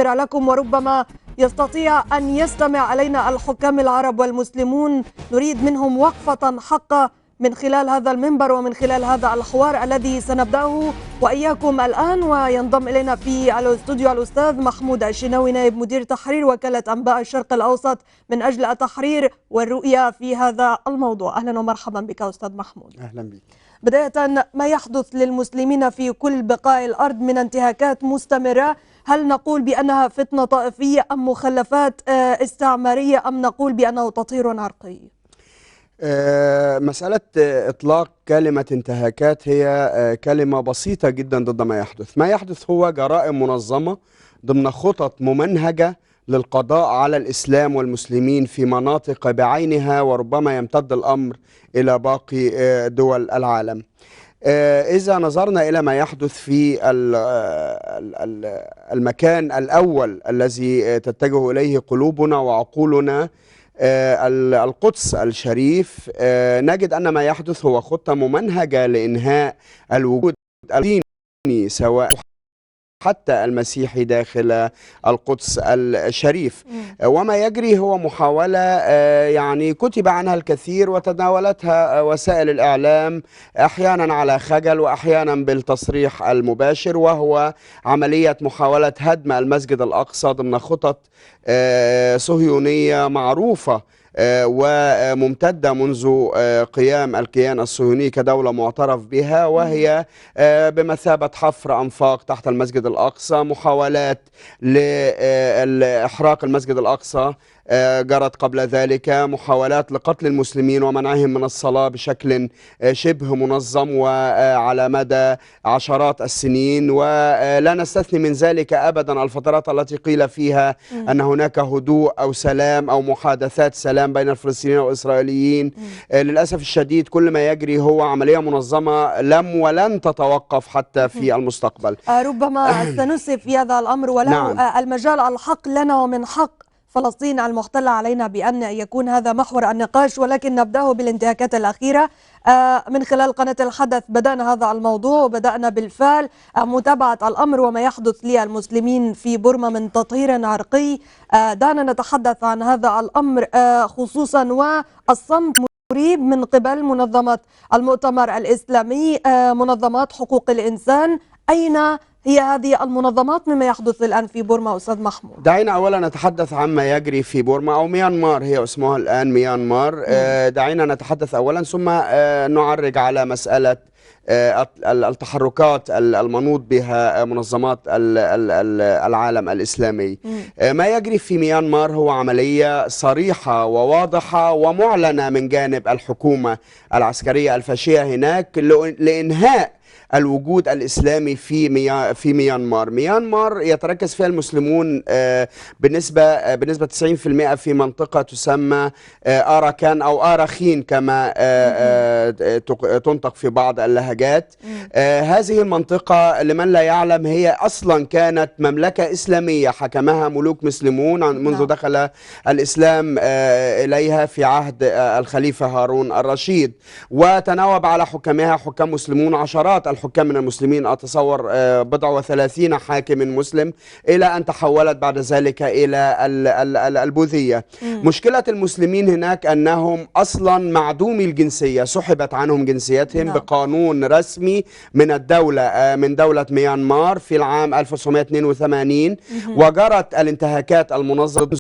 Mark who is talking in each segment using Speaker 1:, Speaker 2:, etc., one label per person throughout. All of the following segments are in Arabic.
Speaker 1: لكم، وربما يستطيع أن يستمع إلينا الحكام العرب والمسلمون. نريد منهم وقفة حقة من خلال هذا المنبر ومن خلال هذا الحوار الذي سنبدأه وإياكم الآن. وينضم إلينا في الاستوديو الأستاذ محمود الشناوي، نائب مدير تحرير وكالة أنباء الشرق الأوسط من أجل التحرير والرؤية في هذا الموضوع. أهلا ومرحبا بك أستاذ محمود.
Speaker 2: أهلا بك.
Speaker 1: بداية، ما يحدث للمسلمين في كل بقاع الأرض من انتهاكات مستمرة، هل نقول بأنها فتنة طائفية أم مخلفات استعمارية أم نقول بأنه تطهير عرقي؟
Speaker 2: مسألة إطلاق كلمة انتهاكات هي كلمة بسيطة جدا ضد ما يحدث. ما يحدث هو جرائم منظمة ضمن خطط ممنهجة للقضاء على الإسلام والمسلمين في مناطق بعينها، وربما يمتد الأمر إلى باقي دول العالم. إذا نظرنا إلى ما يحدث في المكان الأول الذي تتجه إليه قلوبنا وعقولنا، القدس الشريف، نجد أن ما يحدث هو خطة ممنهجة لإنهاء الوجود الديني سواء حتى المسيحي داخل القدس الشريف. وما يجري هو محاولة يعني كتب عنها الكثير وتناولتها وسائل الإعلام أحيانا على خجل وأحيانا بالتصريح المباشر، وهو عملية محاولة هدم المسجد الأقصى ضمن خطط صهيونية معروفة وممتدة منذ قيام الكيان الصهيوني كدولة معترف بها، وهي بمثابة حفر أنفاق تحت المسجد الأقصى. محاولات لإحراق المسجد الأقصى جرت قبل ذلك، محاولات لقتل المسلمين ومنعهم من الصلاة بشكل شبه منظم وعلى مدى عشرات السنين، ولا نستثني من ذلك أبدا الفترات التي قيل فيها أن هناك هدوء أو سلام أو محادثات سلام بين الفلسطينيين والإسرائيليين. للأسف الشديد كل ما يجري هو عملية منظمة لم ولن تتوقف حتى في المستقبل.
Speaker 1: ربما سنسف في هذا الأمر، وله
Speaker 2: نعم.
Speaker 1: المجال الحق لنا ومن حق فلسطين المحتلة علينا بأن يكون هذا محور النقاش، ولكن نبدأه بالانتهاكات الأخيرة. من خلال قناة الحدث بدأنا هذا الموضوع وبدأنا بالفعل متابعة الأمر وما يحدث للمسلمين في بورما من تطهير عرقي. دعنا نتحدث عن هذا الأمر خصوصا والصمت مريب من قبل منظمة المؤتمر الإسلامي، منظمات حقوق الإنسان. أين هي هذه المنظمات مما يحدث الآن في بورما أستاذ محمود؟
Speaker 2: دعينا أولا نتحدث عما يجري في بورما أو ميانمار، هي اسمها الآن ميانمار. دعينا نتحدث أولا ثم نعرج على مسألة التحركات المنوط بها منظمات العالم الإسلامي. ما يجري في ميانمار هو عملية صريحة وواضحة ومعلنة من جانب الحكومة العسكرية الفاشية هناك لإنهاء الوجود الإسلامي في ميانمار. ميانمار يتركز فيها المسلمون بنسبة 90% في منطقة تسمى آراكان أو آراخين كما تنطق في بعض اللهجات. هذه المنطقة لمن لا يعلم هي أصلا كانت مملكة إسلامية حكمها ملوك مسلمون منذ دخل الإسلام إليها في عهد الخليفة هارون الرشيد، وتناوب على حكامها حكام مسلمون، عشرات الحكام من المسلمين، أتصور بضع وثلاثين حاكم مسلم، إلى أن تحولت بعد ذلك إلى البوذية. مشكلة المسلمين هناك أنهم أصلا معدومي الجنسية، سحبت عنهم جنسيتهم بقانون رسمي من الدولة، من دولة ميانمار في العام 1982، وجرت الانتهاكات المنظمة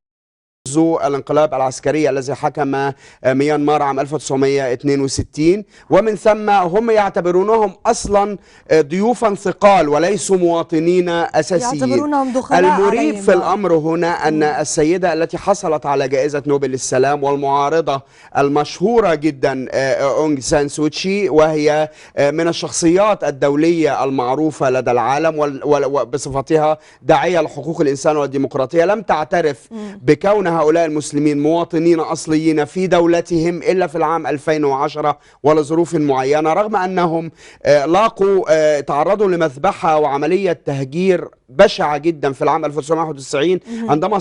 Speaker 2: منذ الانقلاب العسكري الذي حكم ميانمار عام 1962، ومن ثم هم يعتبرونهم أصلا ضيوفا ثقال وليسوا مواطنين أساسيين. المريب في الأمر هنا أن السيدة التي حصلت على جائزة نوبل للسلام والمعارضة المشهورة جدا أونغ سان سوتشي، وهي من الشخصيات الدولية المعروفة لدى العالم وبصفتها داعية لحقوق الإنسان والديمقراطية، لم تعترف بكون هؤلاء المسلمين مواطنين أصليين في دولتهم إلا في العام 2010 ولظروف معينة، رغم أنهم تعرضوا لمذبحة وعملية تهجير بشعة جدا في العام 1991 عندما